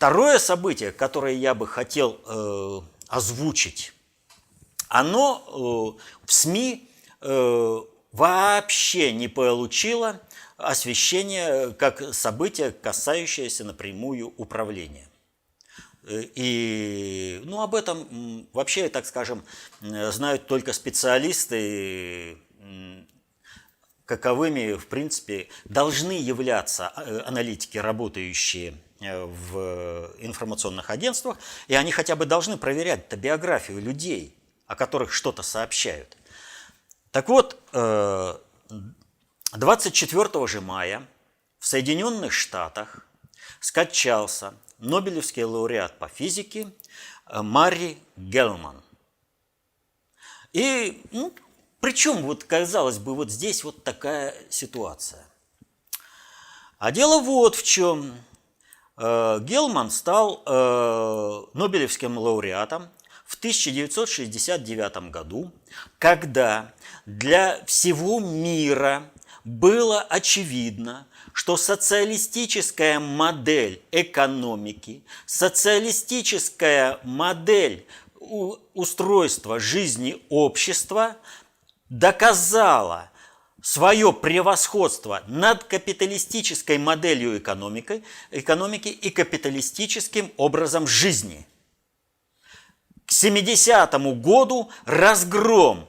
Второе событие, которое я бы хотел озвучить, оно в СМИ вообще не получило освещения как событие, касающееся напрямую управления. И об этом вообще, так скажем, знают только специалисты, каковыми, в принципе, должны являться аналитики, работающие в информационных агентствах, и они хотя бы должны проверять биографию людей, о которых что-то сообщают. Так вот, 24 же мая в Соединенных Штатах скончался Нобелевский лауреат по физике Мари Гелман. И, причем, казалось бы, здесь такая ситуация. А дело вот в чем. Гелман стал Нобелевским лауреатом в 1969 году, когда для всего мира было очевидно, что социалистическая модель экономики, социалистическая модель устройства жизни общества доказала свое превосходство над капиталистической моделью экономики и капиталистическим образом жизни. К 70-му году разгром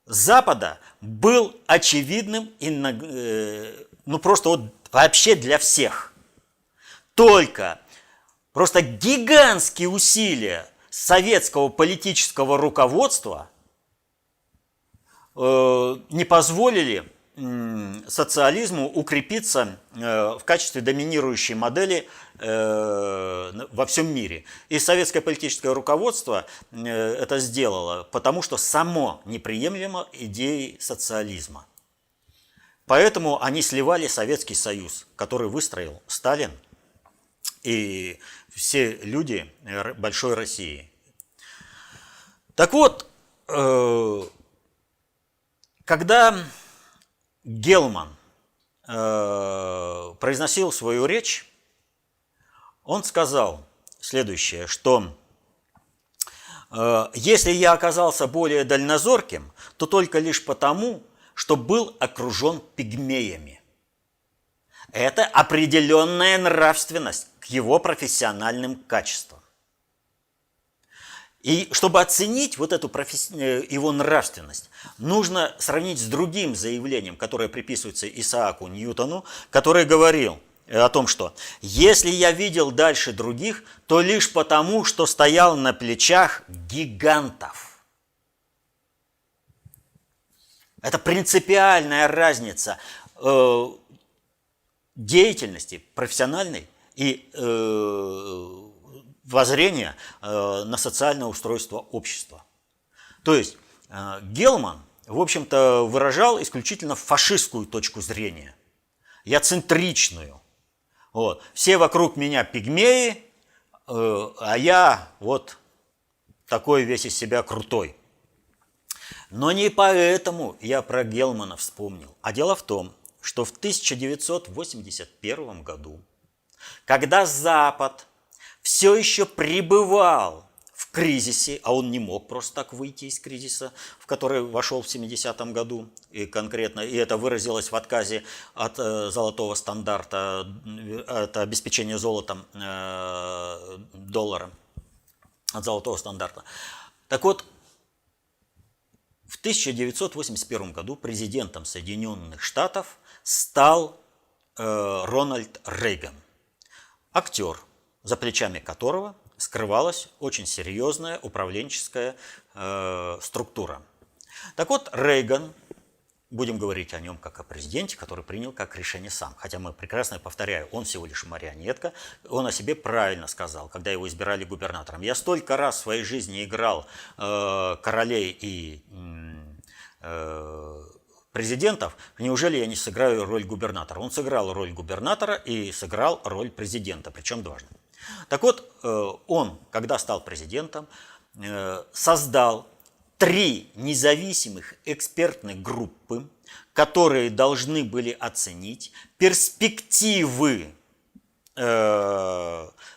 Запада был очевидным и просто вообще для всех. Только просто гигантские усилия советского политического руководства не позволили социализму укрепиться в качестве доминирующей модели во всем мире. И советское политическое руководство это сделало, потому что само неприемлемо идеи социализма. Поэтому они сливали Советский Союз, который выстроил Сталин и все люди большой России. Так вот, когда Гелман произносил свою речь, он сказал следующее, что если я оказался более дальнозорким, то только лишь потому, что был окружен пигмеями. Это определенная нравственность к его профессиональным качествам. И чтобы оценить эту его нравственность, нужно сравнить с другим заявлением, которое приписывается Исааку Ньютону, который говорил о том, что «если я видел дальше других, то лишь потому, что стоял на плечах гигантов». Это принципиальная разница деятельности профессиональной и воззрения на социальное устройство общества. То есть Гелман, в общем-то, выражал исключительно фашистскую точку зрения, яцентричную. Все вокруг меня пигмеи, а я такой весь из себя крутой. Но не поэтому я про Гелмана вспомнил. А дело в том, что в 1981 году, когда Запад все еще пребывал в кризисе, а он не мог просто так выйти из кризиса, в который вошел в 70-м году, и конкретно, и это выразилось в отказе от золотого стандарта, от обеспечения золотом доллара, от золотого стандарта. Так вот, в 1981 году президентом Соединенных Штатов стал Рональд Рейган, актер, за плечами которого скрывалась очень серьезная управленческая структура. Так вот, Рейган, будем говорить о нем как о президенте, который принял как решение сам. Хотя мы прекрасно, повторяю, он всего лишь марионетка. Он о себе правильно сказал, когда его избирали губернатором. Я столько раз в своей жизни играл королей и президентов, неужели я не сыграю роль губернатора? Он сыграл роль губернатора и сыграл роль президента, причем дважды. Так вот, он, когда стал президентом, создал 3 независимых экспертных группы, которые должны были оценить перспективы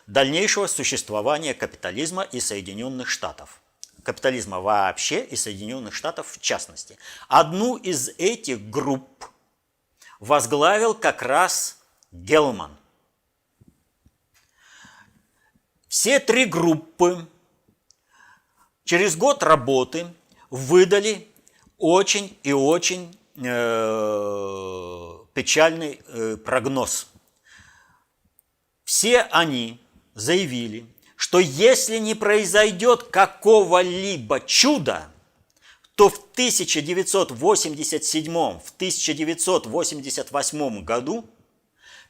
дальнейшего существования капитализма и Соединенных Штатов. Капитализма вообще и Соединенных Штатов в частности. Одну из этих групп возглавил как раз Гелман. Все три группы через год работы выдали очень и очень печальный прогноз. Все они заявили, что если не произойдет какого-либо чуда, то в 1987, в 1988 году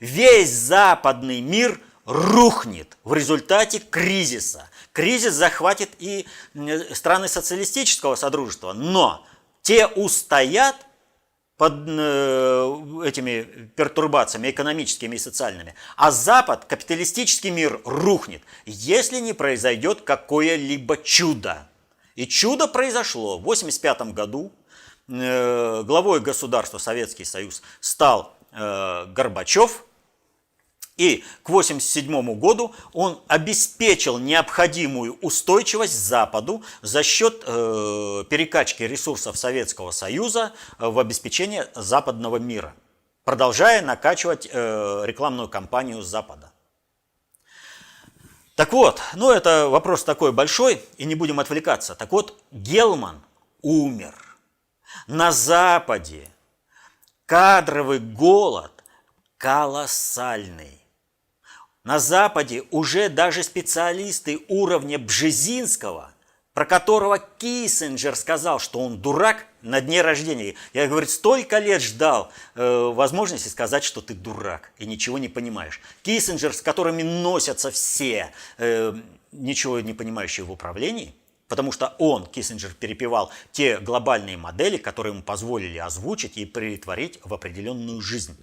весь западный мир рухнет в результате кризиса. Кризис захватит и страны социалистического содружества, но те устоят под этими пертурбациями экономическими и социальными, а Запад, капиталистический мир, рухнет, если не произойдет какое-либо чудо. И чудо произошло. В 1985 году главой государства Советский Союз стал Горбачев, и к 1987 году он обеспечил необходимую устойчивость Западу за счет перекачки ресурсов Советского Союза в обеспечение западного мира, продолжая накачивать рекламную кампанию Запада. Так вот, это вопрос такой большой, и не будем отвлекаться. Так вот, Гелман умер. На Западе кадровый голод колоссальный. На Западе уже даже специалисты уровня Бжезинского, про которого Киссинджер сказал, что он дурак, на дне рождения. Я, говорит, столько лет ждал возможности сказать, что ты дурак и ничего не понимаешь. Киссинджер, с которыми носятся все ничего не понимающие в управлении, потому что он, Киссинджер, перепевал те глобальные модели, которые ему позволили озвучить и претворить в определенную жизнь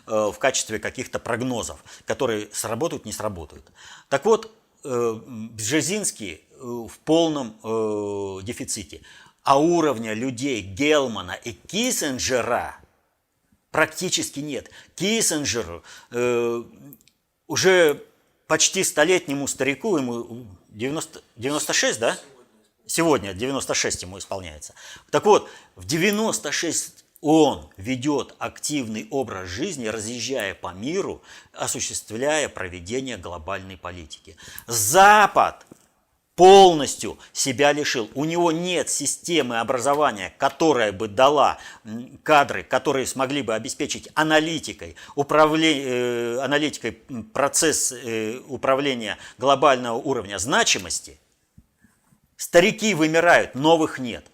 в качестве каких-то прогнозов, которые сработают, не сработают. Так вот, Бжезинский в полном дефиците, а уровня людей Гелмана и Киссинджера практически нет. Киссинджеру уже почти столетнему старику, ему 96, да? Сегодня 96 ему исполняется. Так вот, в 96 он ведет активный образ жизни, разъезжая по миру, осуществляя проведение глобальной политики. Запад полностью себя лишил. У него нет системы образования, которая бы дала кадры, которые смогли бы обеспечить аналитикой процесс управления глобального уровня значимости. Старики вымирают, новых нет.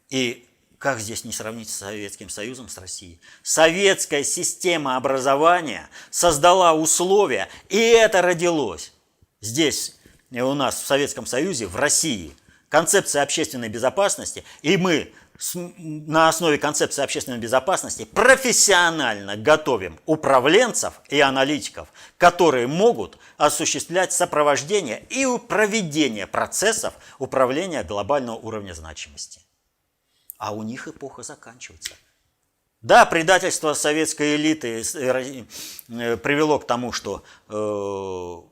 И как здесь не сравнить с Советским Союзом, с Россией? Советская система образования создала условия, и это родилось здесь, у нас в Советском Союзе, в России. Концепция общественной безопасности, и мы на основе концепции общественной безопасности профессионально готовим управленцев и аналитиков, которые могут осуществлять сопровождение и проведение процессов управления глобального уровня значимости. А у них эпоха заканчивается. Да, предательство советской элиты привело к тому, что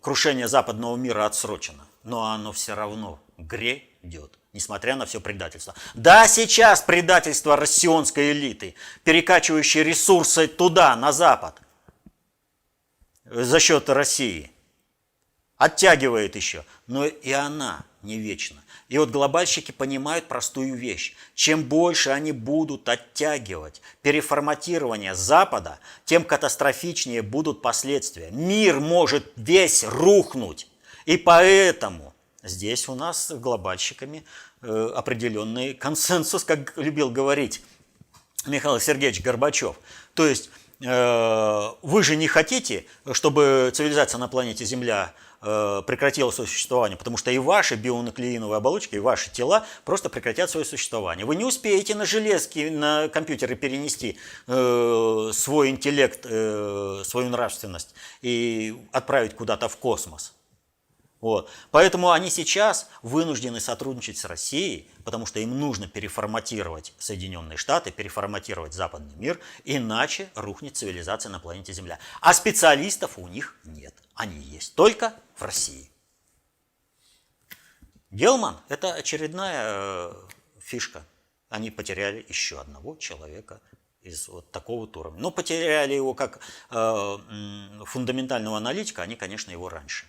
крушение западного мира отсрочено, но оно все равно грядет, несмотря на все предательство. Да, сейчас предательство россионской элиты, перекачивающей ресурсы туда, на Запад, за счет России, оттягивает еще, но и она не вечна. И вот глобальщики понимают простую вещь. Чем больше они будут оттягивать переформатирование Запада, тем катастрофичнее будут последствия. Мир может весь рухнуть. И поэтому здесь у нас с глобальщиками определенный консенсус, как любил говорить Михаил Сергеевич Горбачев. То есть вы же не хотите, чтобы цивилизация на планете Земля прекратила свое существование, потому что и ваши бионуклеиновые оболочки, и ваши тела просто прекратят свое существование. Вы не успеете на железки, на компьютеры перенести свой интеллект, свою нравственность и отправить куда-то в космос. Вот. Поэтому они сейчас вынуждены сотрудничать с Россией, потому что им нужно переформатировать Соединенные Штаты, переформатировать западный мир, иначе рухнет цивилизация на планете Земля. А специалистов у них нет. Они есть только в России. Гелман – это очередная фишка. Они потеряли еще одного человека из вот такого вот уровня. Но потеряли его как фундаментального аналитика, они, конечно, его раньше.